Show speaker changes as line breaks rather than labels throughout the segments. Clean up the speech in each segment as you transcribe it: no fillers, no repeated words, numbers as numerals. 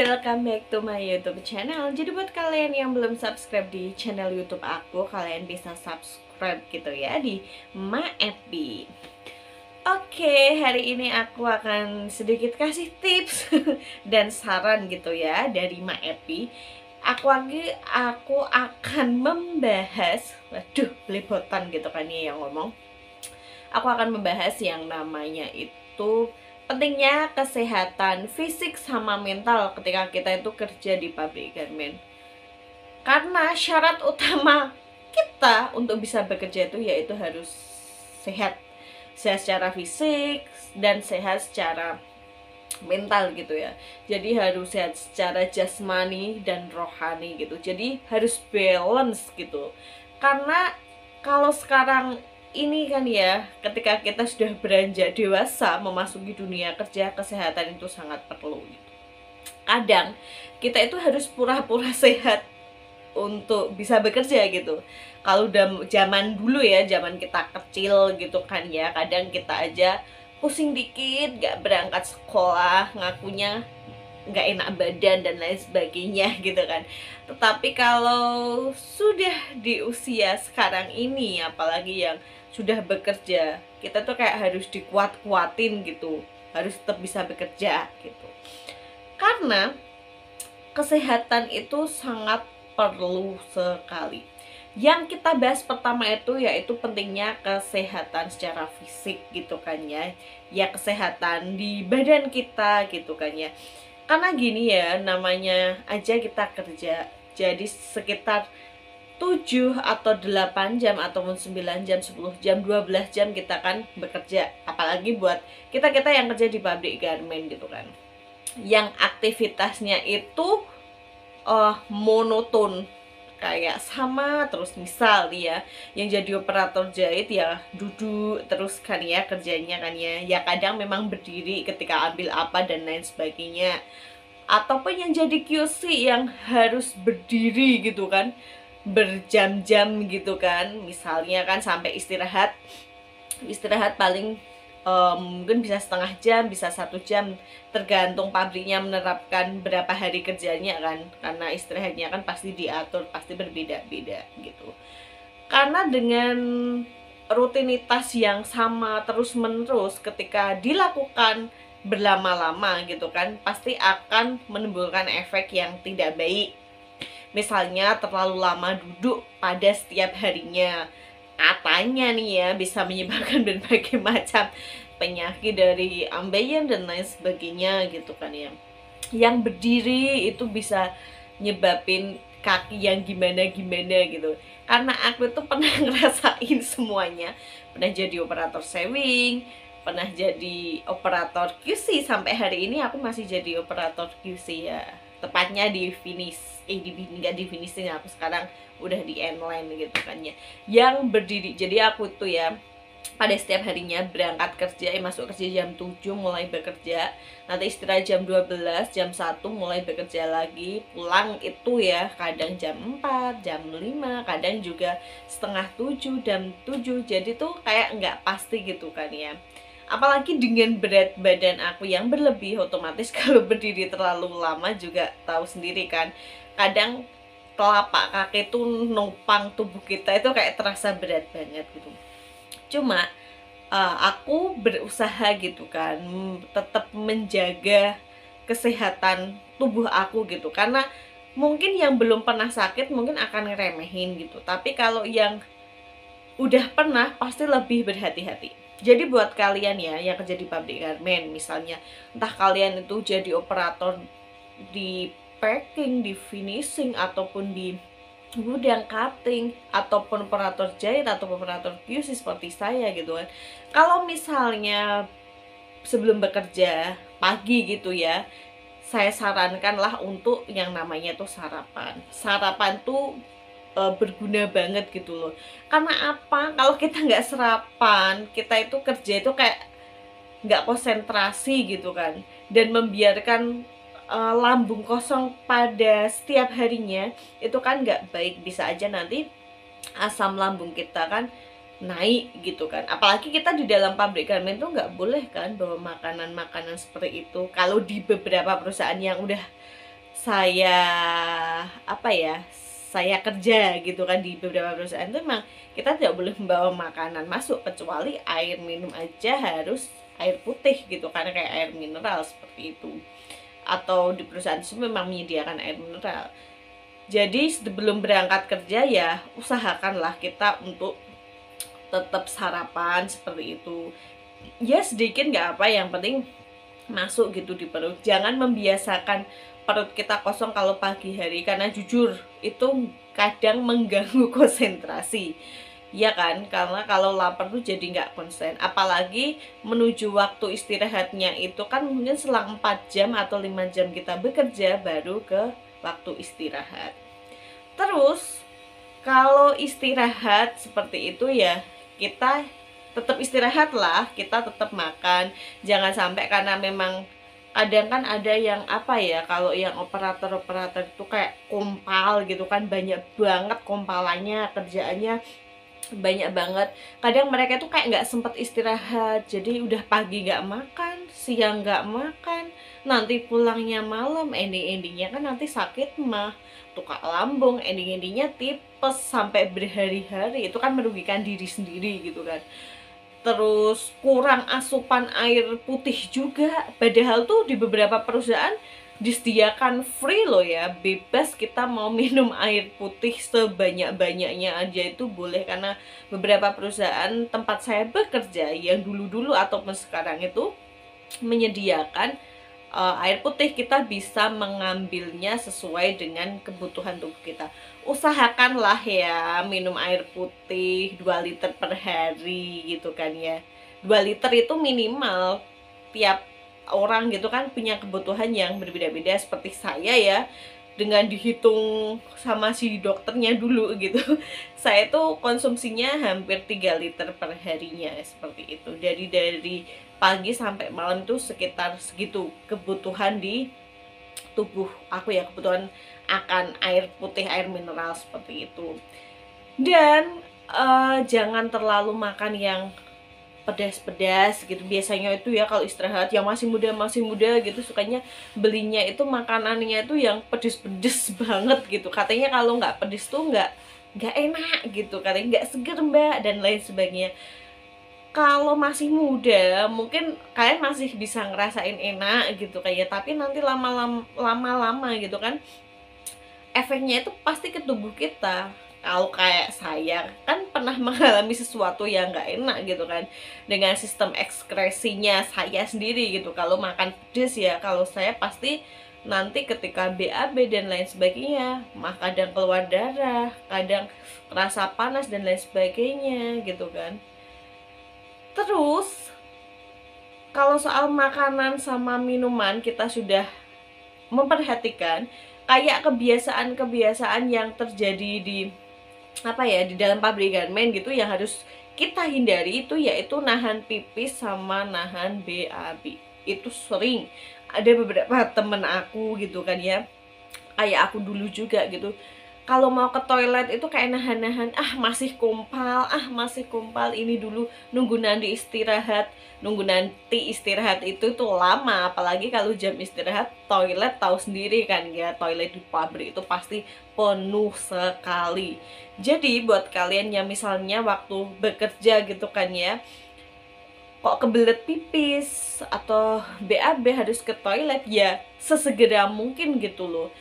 welcome back to my YouTube channel. Jadi buat kalian yang belum subscribe di channel YouTube aku, kalian bisa subscribe gitu ya di MaEpi. Oke, hari ini aku akan sedikit kasih tips dan saran gitu ya dari MaEpi. Aku akan membahas, waduh, belepotan gitu kan ya yang ngomong. Aku akan membahas yang namanya itu pentingnya kesehatan fisik sama mental ketika kita itu kerja di pabrik garment. Karena syarat utama kita untuk bisa bekerja itu yaitu harus sehat. Sehat secara fisik dan sehat secara mental gitu ya. Jadi harus sehat secara jasmani dan rohani gitu. Jadi harus balance gitu. Karena kalau sekarang ini kan ya, ketika kita sudah beranjak dewasa memasuki dunia kerja, kesehatan itu sangat perlu gitu. Kadang kita itu harus pura-pura sehat untuk bisa bekerja gitu. Kalau udah zaman dulu ya, zaman kita kecil gitu kan ya, kadang kita aja pusing dikit gak berangkat sekolah, ngakunya nggak enak badan dan lain sebagainya gitu kan. Tetapi kalau sudah di usia sekarang ini, apalagi yang sudah bekerja, kita tuh kayak harus dikuat-kuatin gitu, harus tetap bisa bekerja gitu. Karena kesehatan itu sangat perlu sekali. Yang kita bahas pertama itu yaitu pentingnya kesehatan secara fisik gitu kan ya. Ya kesehatan di badan kita gitu kan ya. Karena gini ya, namanya aja kita kerja, jadi sekitar 7 atau 8 jam ataupun 9 jam, 10 jam, 12 jam kita kan bekerja. Apalagi buat kita-kita yang kerja di pabrik garment gitu kan, yang aktivitasnya itu monoton, kayak sama terus. Misal ya, yang jadi operator jahit ya duduk terus kan ya kerjanya kan ya kadang memang berdiri ketika ambil apa dan lain sebagainya. Ataupun yang jadi QC yang harus berdiri gitu kan, berjam-jam gitu kan, misalnya kan sampai istirahat paling mungkin bisa setengah jam, bisa 1 jam, tergantung pabriknya menerapkan berapa hari kerjanya kan, karena istirahatnya kan pasti diatur, pasti berbeda-beda gitu. Karena dengan rutinitas yang sama terus-menerus, ketika dilakukan berlama-lama gitu kan, pasti akan menimbulkan efek yang tidak baik. Misalnya terlalu lama duduk pada setiap harinya, katanya nih ya bisa menyebabkan berbagai macam penyakit dari ambeien dan lain sebagainya gitu kan ya. Yang berdiri itu bisa nyebabin kaki yang gimana-gimana gitu. Karena aku tuh pernah ngerasain semuanya. Pernah jadi operator sewing, pernah jadi operator QC, sampai hari ini aku masih jadi operator QC ya. Tepatnya di finish, nggak di finishing, aku sekarang udah di endline gitu kan ya. Yang berdiri, jadi aku tuh ya pada setiap harinya berangkat kerja, masuk kerja jam 7 mulai bekerja, nanti istirahat jam 12, jam 1 mulai bekerja lagi, pulang itu ya kadang jam 4, jam 5, kadang juga setengah 7, jam 7. Jadi tuh kayak nggak pasti gitu kan ya. Apalagi dengan berat badan aku yang berlebih, otomatis kalau berdiri terlalu lama juga tahu sendiri kan, kadang telapak kaki itu nopang tubuh kita itu kayak terasa berat banget gitu. Cuma aku berusaha gitu kan, tetap menjaga kesehatan tubuh aku gitu. Karena mungkin yang belum pernah sakit mungkin akan ngeremehin gitu, tapi kalau yang udah pernah pasti lebih berhati-hati. Jadi buat kalian ya yang kerja di pabrik garment, misalnya entah kalian itu jadi operator di packing, di finishing, ataupun di gudang cutting, ataupun operator jahit, atau operator QC seperti saya gitu kan. Kalau misalnya sebelum bekerja pagi gitu ya, saya sarankanlah untuk yang namanya tuh sarapan. Sarapan tuh berguna banget gitu loh. Karena apa? Kalau kita nggak sarapan, kita itu kerja itu kayak nggak konsentrasi gitu kan, dan membiarkan lambung kosong pada setiap harinya itu kan nggak baik. Bisa aja nanti asam lambung kita kan naik gitu kan. Apalagi kita di dalam pabrik garment tuh nggak boleh kan bawa makanan-makanan seperti itu. Kalau di beberapa perusahaan yang udah saya apa ya, saya kerja gitu kan di beberapa perusahaan itu memang kita tidak boleh membawa makanan masuk kecuali air minum aja harus air putih gitu, karena kayak air mineral seperti itu, atau di perusahaan itu memang menyediakan air mineral. Jadi sebelum berangkat kerja ya usahakanlah kita untuk tetap sarapan seperti itu ya, sedikit nggak apa, yang penting masuk gitu di perut. Jangan membiasakan perut kita kosong kalau pagi hari, karena jujur itu kadang mengganggu konsentrasi ya kan, karena kalau lapar tuh jadi nggak konsen, apalagi menuju waktu istirahatnya itu kan mungkin selang 4 jam atau 5 jam kita bekerja baru ke waktu istirahat. Terus kalau istirahat seperti itu ya kita tetap istirahat lah, kita tetap makan. Jangan sampai karena memang kadang kan ada yang apa ya, kalau yang operator-operator itu kayak kompal gitu kan, banyak banget kompalannya, kerjaannya banyak banget. Kadang mereka tuh kayak nggak sempet istirahat, jadi udah pagi nggak makan, siang nggak makan, nanti pulangnya malam, ending-endingnya kan nanti sakit mah, tukar lambung, ending-endingnya tipes sampai berhari-hari. Itu kan merugikan diri sendiri gitu kan. Terus kurang asupan air putih juga, padahal tuh di beberapa perusahaan disediakan free loh ya, bebas kita mau minum air putih sebanyak-banyaknya aja itu boleh, karena beberapa perusahaan tempat saya bekerja yang dulu-dulu ataupun sekarang itu menyediakan air putih, kita bisa mengambilnya sesuai dengan kebutuhan tubuh kita. Usahakanlah ya minum air putih 2 liter per hari gitu kan ya. 2 liter itu minimal, tiap orang gitu kan punya kebutuhan yang berbeda-beda. Seperti saya ya, dengan dihitung sama si dokternya dulu gitu, saya tuh konsumsinya hampir 3 liter per harinya seperti itu. Dari pagi sampai malam tuh sekitar segitu kebutuhan di tubuh aku ya, kebutuhan akan air putih, air mineral seperti itu. Dan jangan terlalu makan yang pedas-pedas gitu. Biasanya itu ya kalau istirahat yang masih muda gitu sukanya belinya itu makanannya itu yang pedes-pedes banget gitu. Katanya kalau nggak pedes tuh nggak enak gitu, katanya nggak seger mbak dan lain sebagainya. Kalau masih muda mungkin kalian masih bisa ngerasain enak gitu kayak, tapi nanti lama-lama gitu kan efeknya itu pasti ke tubuh kita. Kalau kayak saya kan pernah mengalami sesuatu yang nggak enak gitu kan, dengan sistem ekskresinya saya sendiri gitu. Kalau makan pedes ya, kalau saya pasti nanti ketika BAB dan lain sebagainya, mah kadang keluar darah, kadang rasa panas dan lain sebagainya gitu kan. Terus kalau soal makanan sama minuman kita sudah memperhatikan, kayak kebiasaan-kebiasaan yang terjadi di apa ya, di dalam pabrik garmen gitu yang harus kita hindari itu yaitu nahan pipis sama nahan BAB. Itu sering ada beberapa temen aku gitu kan ya, kayak aku dulu juga gitu, kalau mau ke toilet itu kayak nahan-nahan, masih kumpal, ini dulu nunggu nanti istirahat itu tuh lama, apalagi kalau jam istirahat toilet tahu sendiri kan ya, toilet di pabrik itu pasti penuh sekali. Jadi buat kalian yang misalnya waktu bekerja gitu kan ya, kok kebelet pipis atau BAB harus ke toilet, ya sesegera mungkin gitu loh,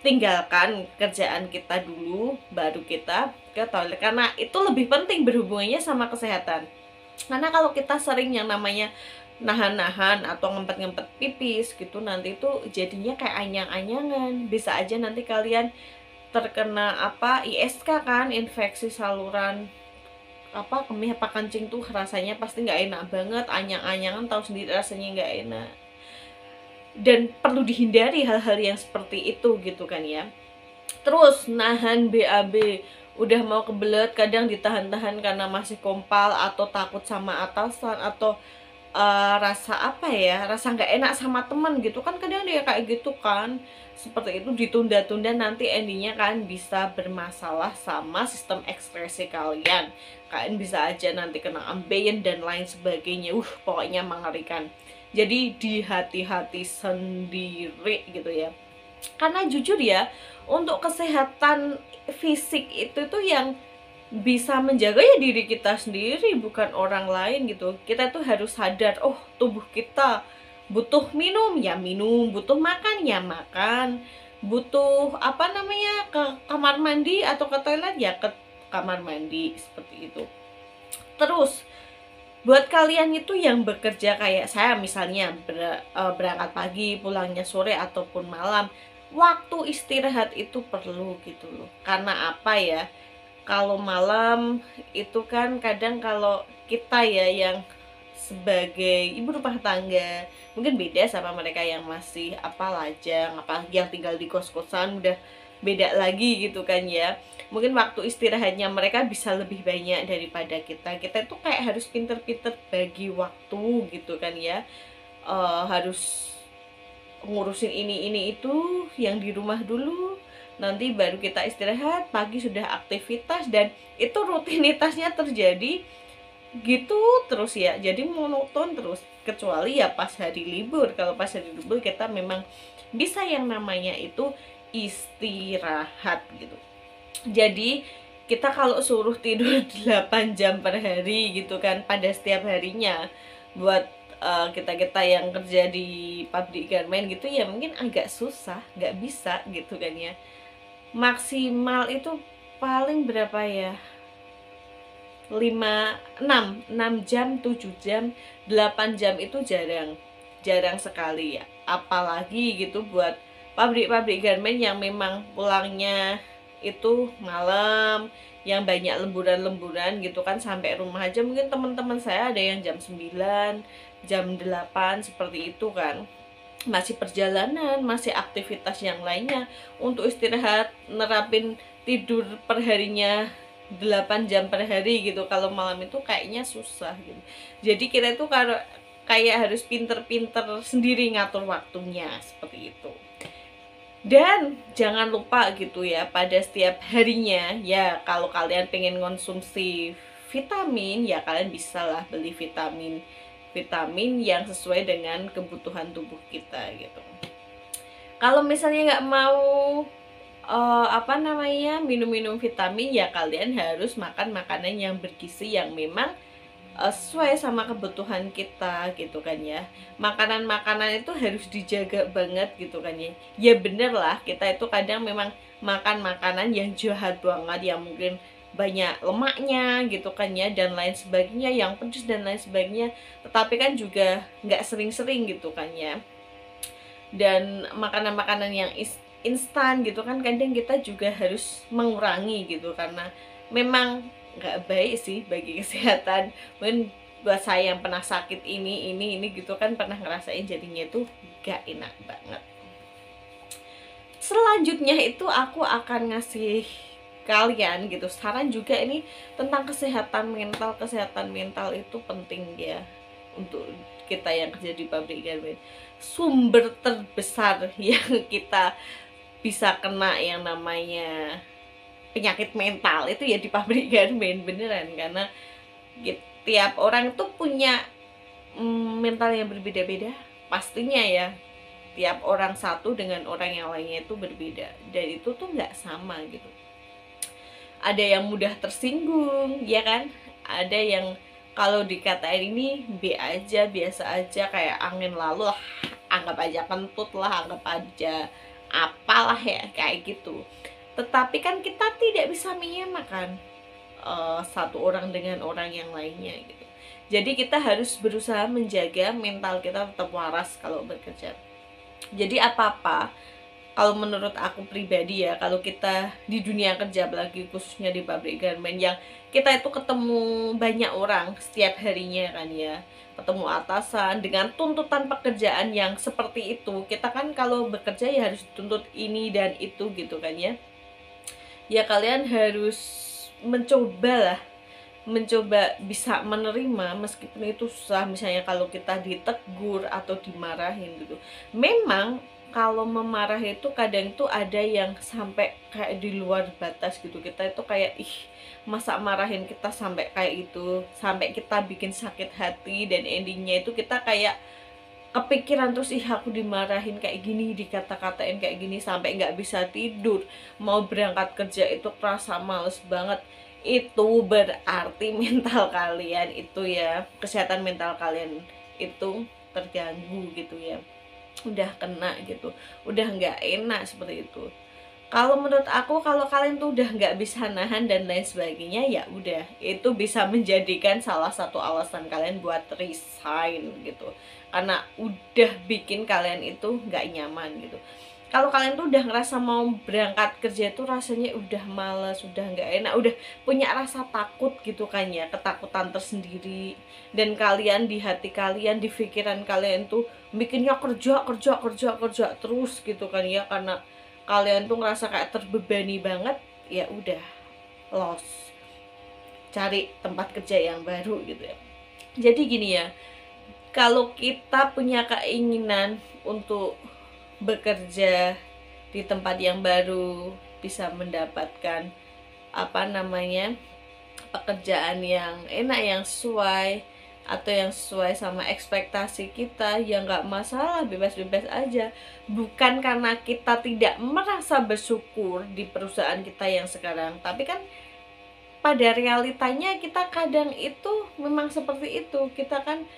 tinggalkan kerjaan kita dulu baru kita ke toilet, karena itu lebih penting, berhubungannya sama kesehatan. Karena kalau kita sering yang namanya nahan-nahan atau ngempet-ngempet pipis gitu, nanti itu jadinya kayak anyang-anyangan, bisa aja nanti kalian terkena ISK kan, infeksi saluran kemih kencing tuh, rasanya pasti nggak enak banget, anyang-anyangan, tahu sendiri rasanya nggak enak. Dan perlu dihindari hal-hal yang seperti itu gitu kan ya. Terus nahan BAB, udah mau kebelet kadang ditahan-tahan karena masih kompal atau takut sama atasan, atau rasa rasa nggak enak sama teman gitu kan, kadang dia kayak gitu kan, seperti itu ditunda-tunda, nanti endingnya kan bisa bermasalah sama sistem ekspresi kalian bisa aja nanti kena ambeien dan lain sebagainya, pokoknya mengerikan. Jadi di hati-hati sendiri gitu ya. Karena jujur ya, untuk kesehatan fisik itu tuh yang bisa menjaga ya diri kita sendiri, bukan orang lain gitu. Kita tuh harus sadar, oh tubuh kita butuh minum ya minum, butuh makan ya makan, butuh apa namanya ke kamar mandi atau ke toilet ya ke kamar mandi, seperti itu. Terus buat kalian itu yang bekerja kayak saya misalnya berangkat pagi pulangnya sore ataupun malam, waktu istirahat itu perlu gitu loh. Karena apa ya, kalau malam itu kan kadang kalau kita ya yang sebagai ibu rumah tangga mungkin beda sama mereka yang masih apa lajang, apalagi yang tinggal di kos-kosan udah beda lagi gitu kan ya. Mungkin waktu istirahatnya mereka bisa lebih banyak daripada kita. Kita tuh kayak harus pinter-pinter bagi waktu gitu kan ya. Harus ngurusin ini itu yang di rumah dulu, nanti baru kita istirahat, pagi sudah aktivitas, dan itu rutinitasnya terjadi gitu terus ya, jadi monoton terus. Kecuali ya pas hari libur, kalau pas hari libur kita memang bisa yang namanya itu istirahat gitu. Jadi kita kalau suruh tidur 8 jam per hari gitu kan pada setiap harinya, buat kita-kita yang kerja di pabrik garment gitu ya mungkin agak susah, nggak bisa gitu kan ya. Maksimal itu paling berapa ya, 6 jam, 7 jam, 8 jam itu jarang sekali ya. Apalagi gitu buat pabrik-pabrik garment yang memang pulangnya itu malam, yang banyak lemburan-lemburan gitu kan, sampai rumah aja mungkin teman-teman saya ada yang jam 9, jam 8 seperti itu kan. Masih perjalanan, masih aktivitas yang lainnya, untuk istirahat nerapin tidur perharinya 8 jam per hari gitu, kalau malam itu kayaknya susah gitu. Jadi kita itu kalau kayak harus pinter-pinter sendiri ngatur waktunya seperti itu. Dan jangan lupa gitu ya, pada setiap harinya ya kalau kalian pengen konsumsi vitamin ya kalian bisa lah beli vitamin yang sesuai dengan kebutuhan tubuh kita gitu. Kalau misalnya nggak mau apa namanya minum-minum vitamin ya kalian harus makan makanan yang bergizi yang memang sesuai sama kebutuhan kita gitu kan ya. Makanan-makanan itu harus dijaga banget gitu kan ya. Ya bener lah, kita itu kadang memang makan makanan yang jahat banget, yang mungkin banyak lemaknya gitu kan ya, dan lain sebagainya, yang pedas dan lain sebagainya. Tetapi kan juga nggak sering-sering gitu kan ya. Dan makanan-makanan yang instan gitu kan kadang kita juga harus mengurangi gitu, karena memang nggak baik sih bagi kesehatan. Mungkin buat saya yang pernah sakit ini gitu kan, pernah ngerasain, jadinya itu gak enak banget. Selanjutnya itu aku akan ngasih kalian gitu saran juga ini tentang kesehatan mental. Kesehatan mental itu penting ya untuk kita yang kerja di pabrik garment. Sumber terbesar yang kita bisa kena yang namanya penyakit mental itu ya di pabrik garment, beneran. Karena tiap orang tuh punya mental yang berbeda-beda pastinya ya. Tiap orang satu dengan orang yang lainnya itu berbeda, dan itu tuh nggak sama gitu. Ada yang mudah tersinggung ya kan, ada yang kalau dikatain ini B aja, biasa aja, kayak angin lalu lah, anggap aja kentut lah, anggap aja apalah ya kayak gitu. Tetapi kan kita tidak bisa menyamakan satu orang dengan orang yang lainnya gitu. Jadi kita harus berusaha menjaga mental kita tetap waras kalau bekerja. Jadi apa-apa, kalau menurut aku pribadi ya, kalau kita di dunia kerja, apalagi khususnya di pabrik garment yang kita itu ketemu banyak orang setiap harinya kan ya, ketemu atasan dengan tuntutan pekerjaan yang seperti itu. Kita kan kalau bekerja ya harus dituntut ini dan itu gitu kan ya. Ya kalian harus mencoba bisa menerima meskipun itu susah. Misalnya kalau kita ditegur atau dimarahin gitu, memang kalau memarah itu kadang itu ada yang sampai kayak di luar batas gitu. Kita itu kayak masa marahin kita sampai kayak itu, sampai kita bikin sakit hati, dan endingnya itu kita kayak kepikiran terus, ih aku dimarahin kayak gini, dikata-katain kayak gini, sampai nggak bisa tidur, mau berangkat kerja itu kerasa males banget. Itu berarti mental kalian itu ya, kesehatan mental kalian itu terganggu gitu ya, udah kena gitu, udah nggak enak seperti itu. Kalau menurut aku, kalau kalian tuh udah nggak bisa nahan dan lain sebagainya, ya udah, itu bisa menjadikan salah satu alasan kalian buat resign gitu, karena udah bikin kalian itu nggak nyaman gitu. Kalau kalian tuh udah ngerasa mau berangkat kerja itu rasanya udah males, udah nggak enak, udah punya rasa takut gitu kan ya, ketakutan tersendiri, dan kalian di hati kalian, di pikiran kalian tuh bikinnya kerja kerja kerja kerja terus gitu kan ya, karena kalian tuh ngerasa kayak terbebani banget. Ya udah, lost, cari tempat kerja yang baru gitu ya. Jadi gini ya, kalau kita punya keinginan untuk bekerja di tempat yang baru, bisa mendapatkan apa namanya, pekerjaan yang enak, yang sesuai, atau yang sesuai sama ekspektasi kita, ya nggak masalah, bebas-bebas aja. Bukan karena kita tidak merasa bersyukur di perusahaan kita yang sekarang, tapi kan pada realitanya kita kadang itu memang seperti itu. Kita kan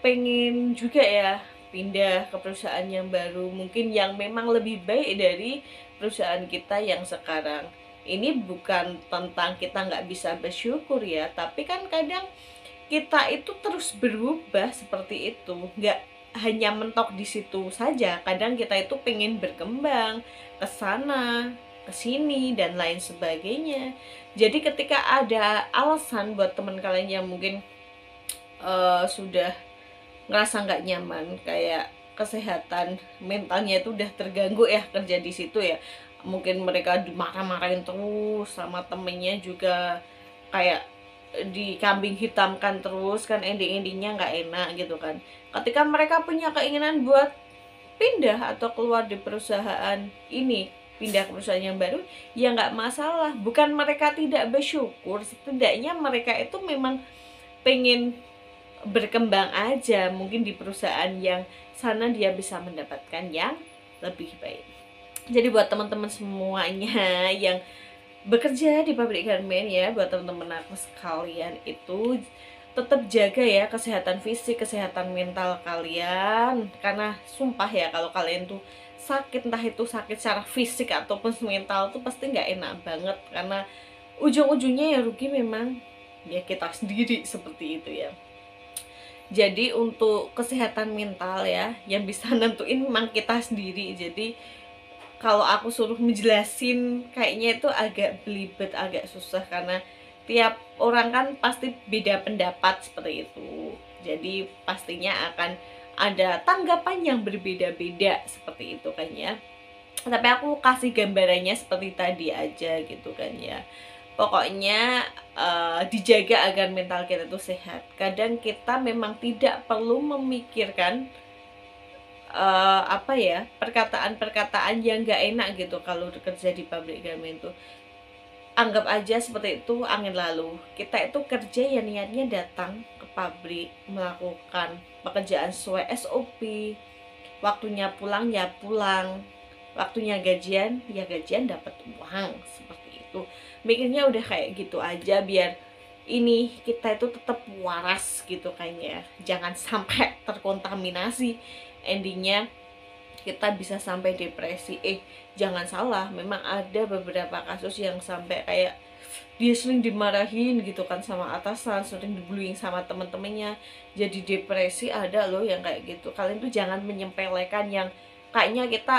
pengen juga ya pindah ke perusahaan yang baru, mungkin yang memang lebih baik dari perusahaan kita yang sekarang. Ini bukan tentang kita nggak bisa bersyukur ya, tapi kan kadang kita itu terus berubah seperti itu, nggak hanya mentok di situ saja. Kadang kita itu pengen berkembang ke sana, ke sini, dan lain sebagainya. Jadi ketika ada alasan buat teman kalian yang mungkin sudah ngerasa nggak nyaman, kayak kesehatan mentalnya itu udah terganggu ya kerja di situ ya, mungkin mereka dimarah-marahin terus sama temennya juga, kayak dikambing hitamkan terus kan, ending-endingnya nggak enak gitu kan. Ketika mereka punya keinginan buat pindah atau keluar di perusahaan ini, pindah ke perusahaan yang baru, ya nggak masalah. Bukan mereka tidak bersyukur, setidaknya mereka itu memang pengen berkembang aja, mungkin di perusahaan yang sana dia bisa mendapatkan yang lebih baik. Jadi buat teman-teman semuanya yang bekerja di pabrik garment ya, buat teman-teman aku sekalian itu tetap jaga ya kesehatan fisik, kesehatan mental kalian, karena sumpah ya kalau kalian tuh sakit, entah itu sakit secara fisik ataupun mental, tuh pasti nggak enak banget, karena ujung-ujungnya ya rugi memang ya kita sendiri seperti itu ya. Jadi untuk kesehatan mental ya, yang bisa nentuin memang kita sendiri. Jadi kalau aku suruh menjelasin kayaknya itu agak belibet, agak susah, karena tiap orang kan pasti beda pendapat seperti itu. Jadi pastinya akan ada tanggapan yang berbeda-beda seperti itu kan ya. Tapi aku kasih gambarannya seperti tadi aja gitu kan ya. Pokoknya dijaga agar mental kita tuh sehat. Kadang kita memang tidak perlu memikirkan apa ya, perkataan-perkataan yang gak enak gitu kalau kerja di pabrik garment tuh. Anggap aja seperti itu angin lalu. Kita itu kerja ya niatnya datang ke pabrik, melakukan pekerjaan sesuai SOP, waktunya pulang ya pulang, waktunya gajian ya gajian, dapat uang, seperti itu. Mikirnya udah kayak gitu aja, biar ini kita itu tetap waras gitu kan ya, jangan sampai terkontaminasi, endingnya kita bisa sampai depresi. Jangan salah, memang ada beberapa kasus yang sampai kayak dia sering dimarahin gitu kan sama atasan, sering dibullying sama temen-temennya, jadi depresi, ada loh yang kayak gitu. Kalian tuh jangan menyepelekan yang kayaknya kita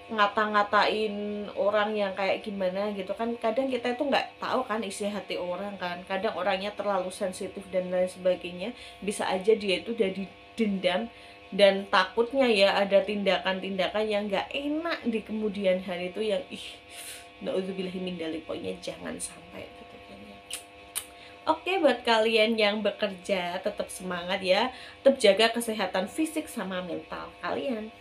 ngata-ngatain orang yang kayak gimana gitu kan. Kadang kita itu nggak tahu kan isi hati orang kan, kadang orangnya terlalu sensitif dan lain sebagainya, bisa aja dia itu udah didendam, dan takutnya ya ada tindakan-tindakan yang nggak enak di kemudian hari itu, yang naudzubillahi min dzalik, pokoknya jangan sampai gitu kan ya. Oke, buat kalian yang bekerja tetap semangat ya, tetap jaga kesehatan fisik sama mental kalian.